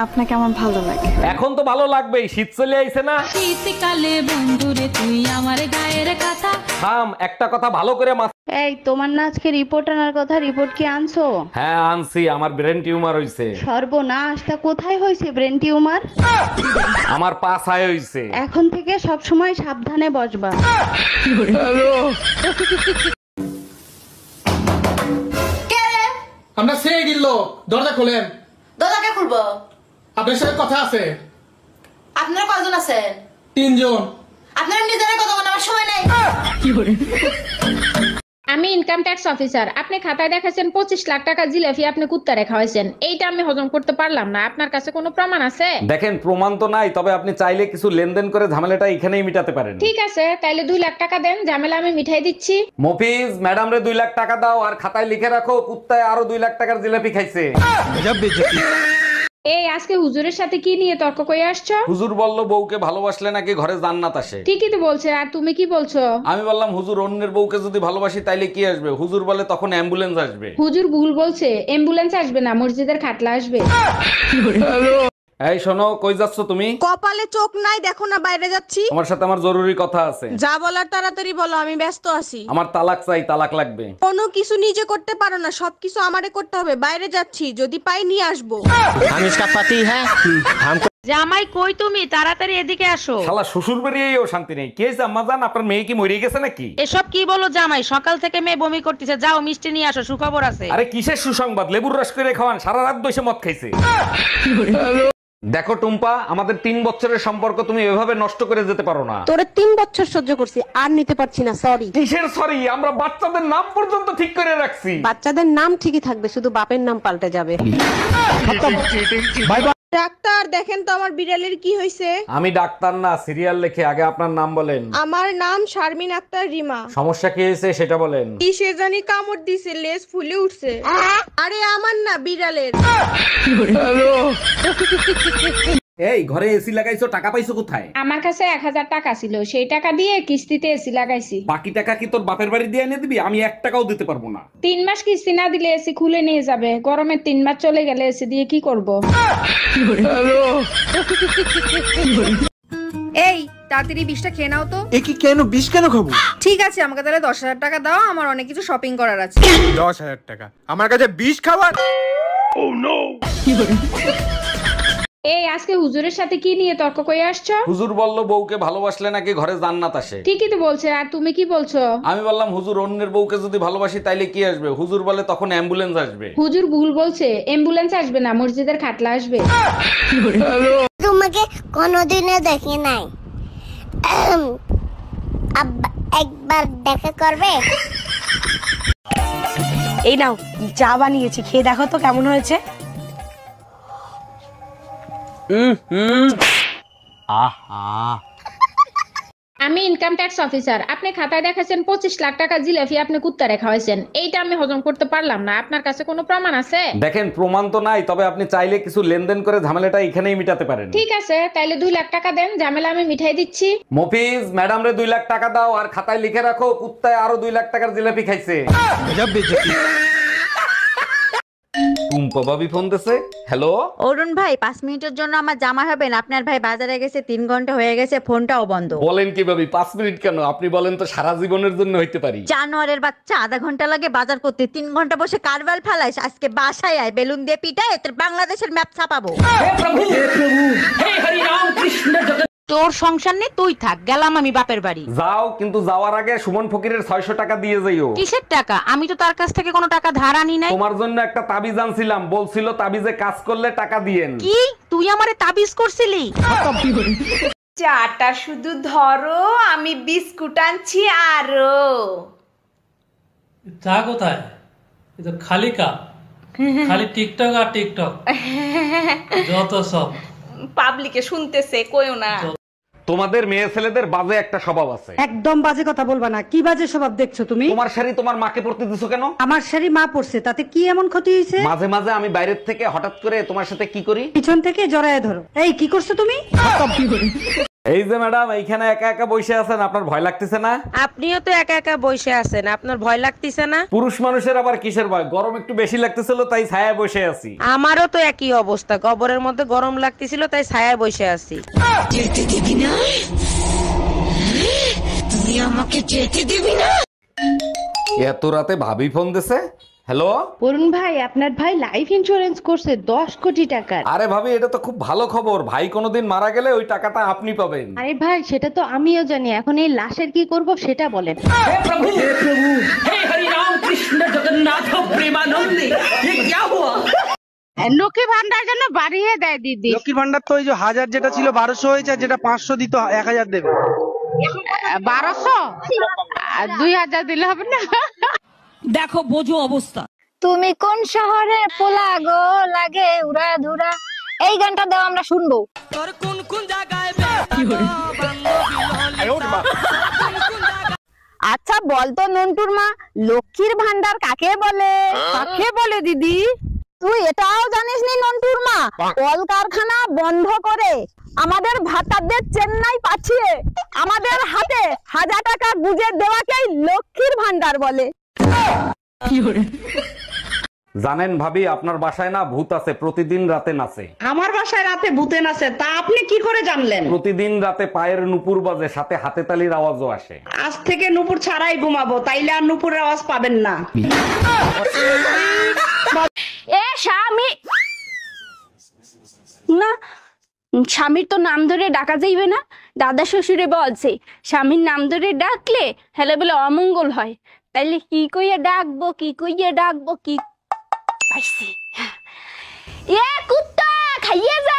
আপনাকে আমার ভালো লাগে। এখন তো ভালো লাগবেই, শীত চলে আইছে না? শীতকালে বন্ধুরে তুই আমার গায়ের কথা। থাম, একটা কথা ভালো করে এই তোমার না আজকে রিপোর্ট আনার কথা, রিপোর্ট কি আনছো? হ্যাঁ আনছি, আমার ব্রেন টিউমার হইছে। সর্বনাশ, তা কোথায় হয়েছে ব্রেন টিউমার? আমার পা ছায় হইছে। এখন থেকে সব সময় সাবধানে বসবা। আমরা সেই দিল, দরজা খোলেন। দরজাকে খুলবো? আপনার সাথে কথা আছে। আপনারা কয়জন আছেন? 3 জন। আপনারা নিজেরা কথা বলার আমার সময় নাই। আমি ইনকাম ট্যাক্স অফিসার। আপনি খাতায় দেখাছেন 25 লাখ টাকা জিলাপি আপনি কুত্তা রেখা হয়েছেন, এইটা আমি হজম করতে পারলাম না। আপনার কাছে কোনো প্রমাণ আছে? দেখেন, প্রমাণ তো নাই, তবে আপনি চাইলে কিছু লেনদেন করে ঝামেলাটা এখানেই মিটাতে পারেন। ঠিক আছে, তাইলে 2 লাখ টাকা দেন, ঝামেলা আমি মিঠাই দিচ্ছি। মফিজ, ম্যাডাম রে 2 লাখ টাকা দাও, আর খাতায় লিখে রাখো কুত্তায় আরো 2 লাখ টাকার জিলাপি খাইছে। এই আজকে হুজুরের সাথে কি নিয়ে তর্ক করে আসছো? হুজুর বলল বউকে ভালোবাসলে নাকি ঘরে জান্নাত আসে। ঠিকই তো বলছে, আর তুমি কি বলছো? আমি বললাম হুজুর, অন্যের বউকে যদি ভালোবাসি তাইলে কি আসবে? হুজুর বলে তখন অ্যাম্বুলেন্স আসবে। হুজুর ভুল বলছে, অ্যাম্বুলেন্স আসবে না, মসজিদের খাটলা আসবে। এই শোনো, কই যাচ্ছ তুমি? কপালে চোখ নাই দেখো না, বাইরে যাচ্ছি। আমার সাথে আমার জরুরি কথা আছে। যা বলার তাড়াতাড়ি বলো, আমি ব্যস্ত আছি। আমার তালাক চাই, তালাক লাগবে। কোনো কিছু নিজে করতে পারো না, সবকিছু আমারে করতে হবে। বাইরে যাচ্ছি, যদি পাই নিয়ে আসবো। हम इसका पति है, हमको জামাই কই তুমি? তাড়াতাড়ি এদিকে আসো। শালা শ্বশুর বাড়িয়েও শান্তি নেই। কি হয়েছে আম্মা জান, আপনার মেয়ে কি মরে গেছে নাকি? এসব কি বলো জামাই? সকাল থেকে মেয়ে বমি করতেছে, যাও মিষ্টি নিয়ে আসো, সুখবর আছে। আরে কিসের সুসংবাদ? লেবুর রস করে খাওয়ান, সারা রাত বসে মদ খাইছে। দেখো টুম্পা, আমাদের 3 বছরের সম্পর্ক তুমি এভাবে নষ্ট করে যেতে পারো না। তোরে 3 বছর সহ্য করছি, আর নিতে পারছি না, সরি। কিসের সরি? আমরা বাচ্চাদের নাম পর্যন্ত ঠিক করে রাখছি। বাচ্চাদের নাম ঠিকই থাকবে, শুধু বাপের নাম পাল্টে যাবে। ডাক্তার দেখেন তো আমার বিড়ালের কি হয়েছে। আমি ডাক্তার না, সিরিয়াল লেখে। আগে আপনার নাম বলেন। আমার নাম শারমিন আক্তার রিমা। সমস্যা কি হয়েছে সেটা বলেন। কিসে জানি কামড় দিছে, লেজ ফুলে উঠছে। আরে আমার না, বিড়ালের। এই ঘরে এসি লাগাইছো, টাকা পাইছো কোথায়? আমার কাছে 1000 টাকা ছিল, সেই টাকা দিয়ে কিস্তিতে এসি লাগাইছি। বাকি টাকা কি তোর বাপের বাড়ি দিয়ে এনে দিবি? আমি 1 টাকাও দিতে পারবো না। 3 মাস কিস্তি না দিলে এসি খুলে নিয়ে যাবে। গরমের 3 মাস চলে গেলে এসি দিয়ে কি করব? এই তাড়াতাড়ি 20টা খেয়ে নাও তো। কি কেন 20 কেন খাবো? ঠিক আছে, আমাকে তাহলে 10,000 টাকা দাও, আমার অনেক কিছু শপিং করার আছে। 10,000 টাকা আমার কাছে 20 খাবার? এই আজকে হুজুরের সাথে কি নিয়ে তর্ক করে আসছো? হুজুর বলল বউকে ভালোবাসলে নাকি ঘরে জান্নাত আসে। ঠিকই তো বলছে, আর তুমি কি বলছো? আমি বললাম হুজুর, অন্যের বউকে যদি ভালোবাসি তাইলে কি আসবে? হুজুর বলে তখন অ্যাম্বুলেন্স আসবে। হুজুর ভুল বলছে, অ্যাম্বুলেন্স আসবে না, মসজিদের খাটলা আসবে। তোমাকে কোনোদিনও দেখি নাই, একবার দেখা করবে? এই নাও চা বানিয়েছি, খেয়ে দেখো তো কেমন হয়েছে। আমি ইনকাম ট্যাক্স অফিসার। আপনি খাতায় দেখাছেন 25 লাখ টাকা জিলাপি আপনি কুত্তা রেখা হয়েছেন, এইটা আমি হজম করতে পারলাম না। আপনার কাছে কোনো প্রমাণ আছে? দেখেন, প্রমাণ তো নাই, তবে আপনি চাইলে কিছু লেনদেন করে ঝামেলাটা এখানেই মিটাতে পারেন। ঠিক আছে, তাইলে 2 লাখ টাকা দেন, ঝামেলা আমি মিঠাই দিচ্ছি। মফিজ, ম্যাডাম রে 2 লাখ টাকা দাও, আর খাতায় লিখে রাখো কুত্তায় আরো 2 লাখ টাকার জিলাপি খাইছে। টুম্পা ভাবি ফোন দিছে। হ্যালো অরুণ ভাই, 5 মিনিটের জন্য আমার জামা হবেন? আপনার ভাই বাজারে গেছে, 3 ঘন্টা হয়ে গেছে, ফোনটাও বন্ধ। বলেন কি ভাবি, 5 মিনিট কেন? আপনি বলেন তো সারা জীবনের জন্য হইতে পারি। জানোয়ারের বাচ্চা, আধা ঘন্টা লাগে বাজার করতে, 3 ঘন্টা বসে কারবাল ফালাইস। আজকে বাসায় আয়, বেলুন দিয়ে পিটায় তোর বাংলাদেশের ম্যাপ ছাপাবো। তোর সংসার নেই, তুই থাক, গেলাম আমি বাপের বাড়ি। যাও, কিন্তু যাওয়ার আগে সুমন ফকিরের 600 টাকা দিয়ে যাইও। কিসের টাকা? আমি তো তার কাছ থেকে কোনো টাকা ধার আনি নাই। তোমার জন্য একটা তাবিজ আনছিলাম, বলছিল তাবিজে কাজ করলে টাকা দিয়েন। কি তুই আমারে তাবিজ করছিলি? চাটা শুধু ধরো, আমি বিস্কুট আনছি আরো। চা কোথায়? এ তো খালি কাপ, খালি টিকটক আর টিকটক, যত সব পাবলিকে শুনতেছে, কইও না। তোমাদের মেয়ে ছেলেদের বাজে একটা স্বভাব আছে। একদম বাজে কথা বলবা না। কি বাজে স্বভাব দেখছো তুমি? তোমার শাড়ি তোমার মাকে পরতে দিছো কেন? আমার শাড়ি মা পরছে, তাতে কি এমন ক্ষতি হয়েছে? মাঝে মাঝে আমি বাইরের থেকে হঠাৎ করে তোমার সাথে কি করি, পিছন থেকে জড়ায় ধরো। এই কি করছো তুমি? এই যে ম্যাডাম এইখানে একা একা বসে আছেন, আপনার ভয় লাগতেছে না? আপনিও তো একা একা বসে আছেন, আপনার ভয় লাগতেছে না? পুরুষ মানুষের আবার কিসের ভয়? গরম একটু বেশি লাগতেছিল তাই ছায়ায় বসে আছি। আমারও তো একই অবস্থা, কবরের মধ্যে গরম লাগতেছিল তাই ছায়ায় বসে আছি। যেতে দিবি না তুই আমাকে, যেতে দিবি না। এত রাতে ভাবি ফোন দিছে। হ্যালো অরুণ ভাই, আপনার ভাই লাইফ ইন্স্যুরেন্স করছে 10 কোটি টাকার। আরে ভাবি, এটা তো খুব ভালো খবর। ভাই কোনোদিন মারা গেলে ওই টাকাটা আপনি পাবেন। আরে ভাই, সেটা তো আমিও জানি, এখন এই লাশের কি করব সেটা বলেন। লক্ষ্মী ভান্ডার জন্য বাড়িয়ে দেয় দিদি। লক্ষ্মীর ভান্ডার তো ওই যে 1000 যেটা ছিল 1200 হয়েছে, আর যেটা 500 দিত 1000 দেবে। 1200 আর 2000 দিলে হবে না? দেখো বোঝো অবস্থা। তুমি কোন শহরে পোলা গো লাগে উড়া ধুরা, এই গানটা দাও আমরা শুনবো। তোর কোন কোন জায়গায় আচ্ছা বলতো নন্টুর মা, লক্ষ্মীর ভান্ডার কাকে বলে? কাকে বলে দিদি? তুই এটাও জানিস নি নন্টুর মা? কলকারখানা বন্ধ করে আমাদের ভাতাদের চেন্নাই পাঠিয়ে আমাদের হাতে 1000 টাকা গুজে দেওয়াকেই লক্ষ্মীর ভান্ডার বলে। জানেন ভাবি, আপনার বাসায় না ভূত আছে, প্রতিদিন রাতে নাচে। আমার বাসায় রাতে ভূতে নাচে, তা আপনি কি করে জানলেন? প্রতিদিন রাতে পায়ের নুপুর বাজে, সাথে হাতে তালির আওয়াজও আসে। আজ থেকে নুপুর ছাড়াই ঘুমাবো, তাইলে আর নুপুরের আওয়াজ পাবেন না। এ স্বামী না, স্বামীর তো নাম ধরে ডাকা যাইবে না। দাদা শ্বশুরে বলছে স্বামীর নাম ধরে ডাকলে হেলে বলে অমঙ্গল হয়। তাইলে কি কইয়া ডাকবো, কি কইয়া ডাকবো, কি পাইছি? এ কুত্তা খাইয়ে যা।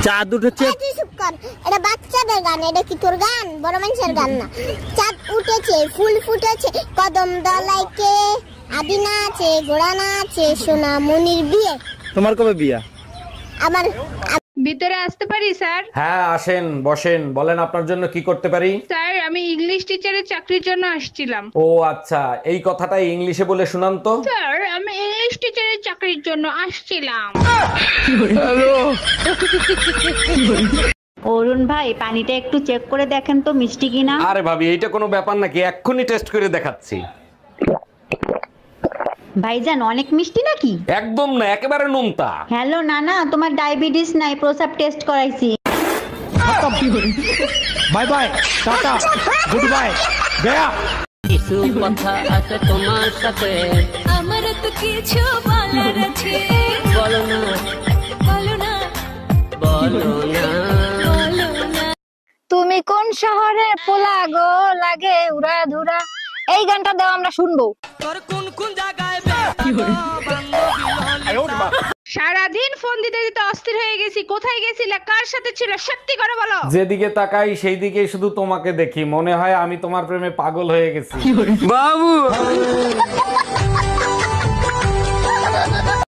চাঁদ উঠেছে। চুপ কর, এটা বাচ্চাদের গান, এটা কি তোর গান? বড় মানুষের গান না। চাঁদ উঠেছে, ফুল ফুটেছে, কদম দলাইকে আদিনা আছে, গোড়া না আছে, সোনা মনির বিয়ে। তোমার কবে বিয়া? আমার ভিতরে আসতে পারি স্যার? হ্যাঁ আসেন, বসেন। বলেন আপনার জন্য কি করতে পারি? স্যার, আমি ইংলিশ টিচারের চাকরির জন্য আসছিলাম। ও আচ্ছা, এই কথাটা ইংলিশে বলে শুনান তো। স্যার, আমি ইংলিশ টিচারের চাকরির জন্য আসছিলাম। অরুণ ভাই, পানিটা একটু চেক করে দেখেন তো মিষ্টি কিনা। আরে ভাবি, এইটা কোনো ব্যাপার নাকি? এক্ষুনি টেস্ট করে দেখাচ্ছি। ভাইজান, অনেক মিষ্টি নাকি? একদম না, একেবারে নোনতা। হ্যালো নানা, তোমার ডায়াবেটিস নাই, প্রসাব টেস্ট করাইছি। Bye bye, tata, good bye, Gaya. কিছু কথা আছে তোমার সাথে, আমার তো কিছু বলার আছে। বলো না, বলো না, বলো না, বলো না। তুমি কোন শহরে পোলা গো লাগে উড়া ধুরা, এই গানটা দাও আমরা শুনবো। তোর কোন কোন জায়গায় সারাদিন ফোন দিতে দিতে অস্থির হয়ে গেছি। কোথায় গেছিলে, কার সাথে ছিল, সত্যি করে বলো। যেদিকে তাকাই সেই দিকে শুধু তোমাকে দেখি, মনে হয় আমি তোমার প্রেমে পাগল হয়ে গেছি। বাবু